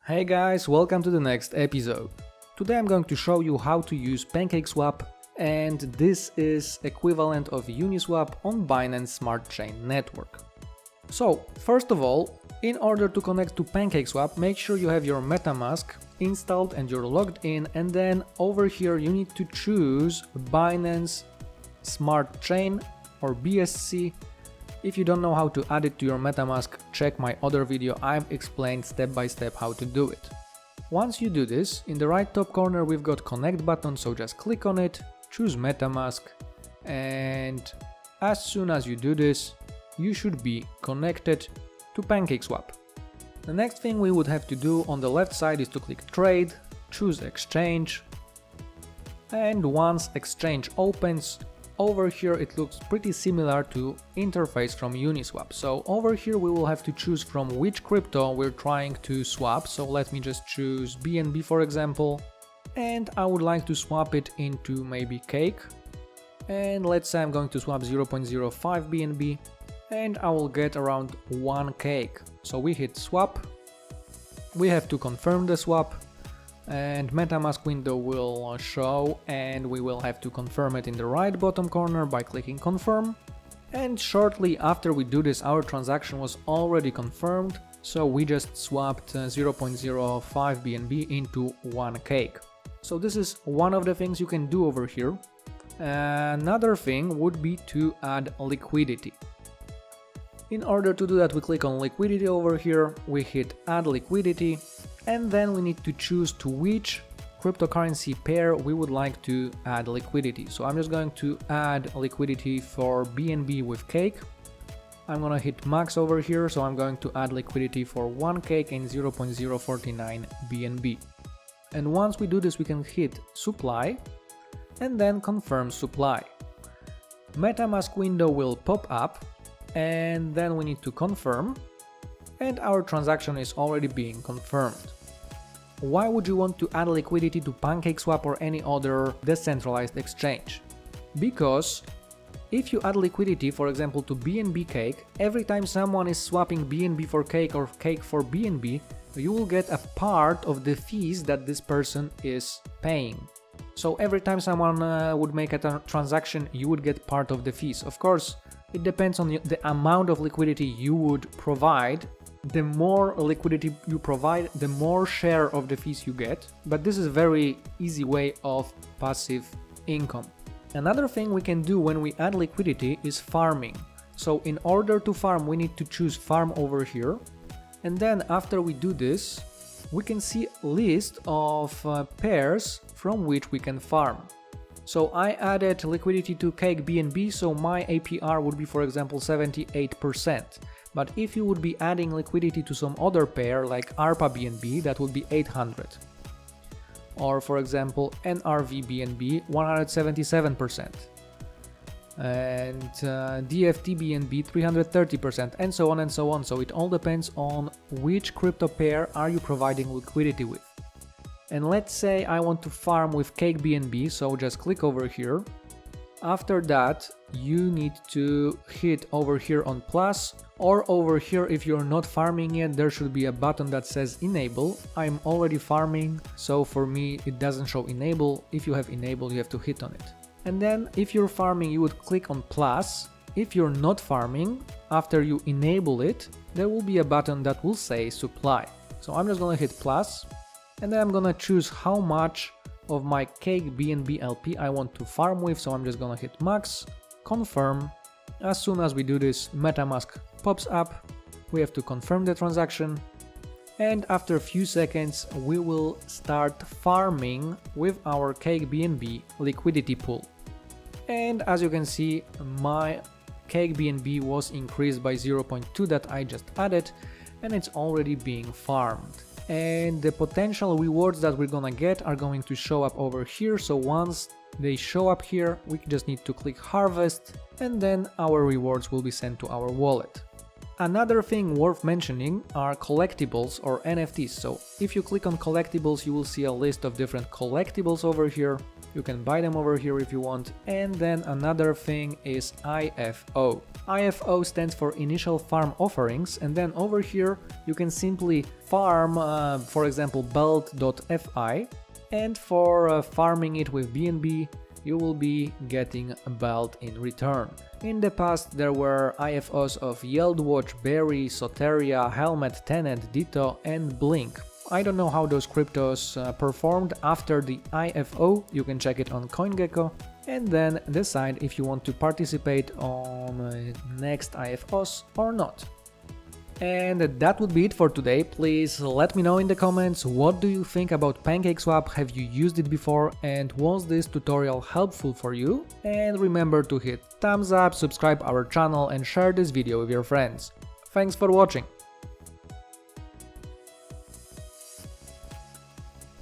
Hey guys, welcome to the next episode. Today I'm going to show you how to use PancakeSwap, and this is equivalent of Uniswap on Binance Smart Chain network. So, first of all, in order to connect to PancakeSwap, make sure you have your MetaMask installed and you're logged in, and then over here you need to choose Binance Smart Chain or BSC. If you don't know how to add it to your MetaMask, check my other video, I've explained step by step how to do it. Once you do this, in the right top corner we've got connect button, so just click on it, choose MetaMask, and as soon as you do this, you should be connected to PancakeSwap. The next thing we would have to do on the left side is to click trade, choose exchange, and once exchange opens, over here it looks pretty similar to interface from Uniswap. So over here we will have to choose from which crypto we're trying to swap. So let me just choose BNB for example, and I would like to swap it into maybe Cake. And let's say I'm going to swap 0.05 BNB and I will get around 1 Cake. So we hit swap, we have to confirm the swap, and MetaMask window will show, and we will have to confirm it in the right bottom corner by clicking confirm. And shortly after we do this, our transaction was already confirmed, so we just swapped 0.05 BNB into 1 Cake. So this is one of the things you can do over here. Another thing would be to add liquidity. In order to do that, we click on liquidity over here, we hit add liquidity, and then we need to choose to which cryptocurrency pair we would like to add liquidity. So I'm just going to add liquidity for BNB with Cake. I'm gonna hit max over here, so I'm going to add liquidity for 1 Cake and 0.049 BNB. And once we do this, we can hit supply and then confirm supply. MetaMask window will pop up, and then we need to confirm, and our transaction is already being confirmed. Why would you want to add liquidity to PancakeSwap or any other decentralized exchange? Because if you add liquidity, for example, to BNB Cake, every time someone is swapping BNB for Cake or Cake for BNB, you will get a part of the fees that this person is paying. So every time someone would make a transaction, you would get part of the fees. Of course, it depends on the amount of liquidity you would provide. The more liquidity you provide, the more share of the fees you get. But this is a very easy way of passive income. Another thing we can do when we add liquidity is farming. So in order to farm, we need to choose farm over here. And then after we do this, we can see a list of pairs from which we can farm. So I added liquidity to Cake BNB, so my APR would be, for example, 78%. But if you would be adding liquidity to some other pair like ARPA BNB, that would be 800. Or for example, NRV BNB, 177%. And DFT BNB, 330%, and so on and so on. So it all depends on which crypto pair are you providing liquidity with. And let's say I want to farm with Cake BNB, so just click over here. After that, you need to hit over here on plus, or over here if you're not farming yet, there should be a button that says enable. I'm already farming, so for me it doesn't show enable. If you have enable, you have to hit on it. And then if you're farming, you would click on plus. If you're not farming, after you enable it, there will be a button that will say supply. So I'm just gonna hit plus. And then I'm gonna choose how much of my Cake BNB LP I want to farm with, so I'm just gonna hit max, confirm. As soon as we do this, MetaMask pops up, we have to confirm the transaction, and after a few seconds we will start farming with our Cake BNB liquidity pool. And as you can see, my Cake BNB was increased by 0.2 that I just added, and it's already being farmed. And the potential rewards that we're gonna get are going to show up over here. So once they show up here, we just need to click harvest, and then our rewards will be sent to our wallet. Another thing worth mentioning are collectibles or NFTs. So if you click on collectibles, you will see a list of different collectibles over here. You can buy them over here if you want. And then another thing is IFO. IFO stands for Initial Farm Offerings, and then over here you can simply farm, for example, belt.fi, and for farming it with BNB, you will be getting a belt in return. In the past there were IFOs of YieldWatch, Berry, Soteria, Helmet, Tenet, Ditto and Blink. I don't know how those cryptos performed after the IFO, you can check it on CoinGecko and then decide if you want to participate on next IFOs or not. And that would be it for today. Please let me know in the comments what do you think about PancakeSwap, have you used it before and was this tutorial helpful for you? And remember to hit thumbs up, subscribe our channel and share this video with your friends. Thanks for watching.